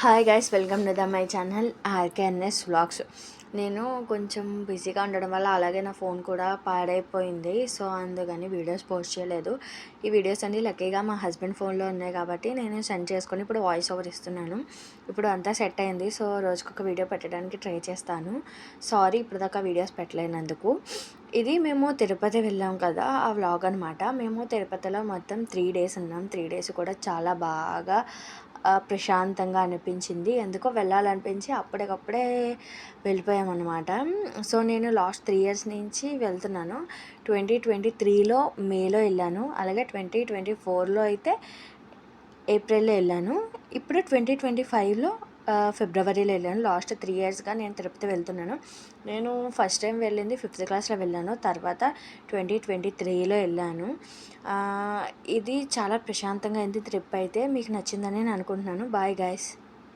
Hi guys, welcome to my channel RKNS vlogs. నేను కొంచెం బిజీగా ఉండడం వల్ల అలాగే నా ఫోన్ కూడా పాడైపోయింది. సో అందుకని వీడియోస్ పోస్ట్ చేయలేదు. ఈ వీడియోస్ అన్నీ లక్కీగా మా హస్బెండ్ ఫోన్లో ఉన్నాయి కాబట్టి నేను సెండ్ చేసుకొని ఇప్పుడు వాయిస్ ఓవర్ ఇస్తున్నాను. ఇప్పుడు అంతా సెట్ అయింది. సో రోజుకొక వీడియో పెట్టడానికి ట్రై చేస్తాను. సారీ ఇప్పుడు దాకా వీడియోస్ పెట్టలేనందుకు. ఇది మేము తిరుపతి వెళ్ళాం కదా, ఆ వ్లాగ్ అనమాట. మేము తిరుపతిలో మొత్తం 3 days ఉన్నాం. 3 days కూడా చాలా బాగా ప్రశాంతంగా అనిపించింది. ఎందుకో వెళ్ళాలనిపించి అప్పటికప్పుడే వెళ్ళిపోయామన్నమాట. సో నేను లాస్ట్ 3 years నుంచి వెళ్తున్నాను. 2023లో మేలో వెళ్ళాను, అలాగే 2024లో అయితే ఏప్రిల్లో వెళ్ళాను, ఇప్పుడు 2025లో ఫిబ్రవరిలో వెళ్ళాను. లాస్ట్ 3 yearsగా నేను తిరుపతి వెళ్తున్నాను. నేను ఫస్ట్ టైం వెళ్ళింది 5th క్లాస్లో వెళ్ళాను, తర్వాత 2023లో వెళ్ళాను. ఇది చాలా ప్రశాంతంగా అయింది ట్రిప్. అయితే మీకు నచ్చిందని నేను అనుకుంటున్నాను. Bye guys.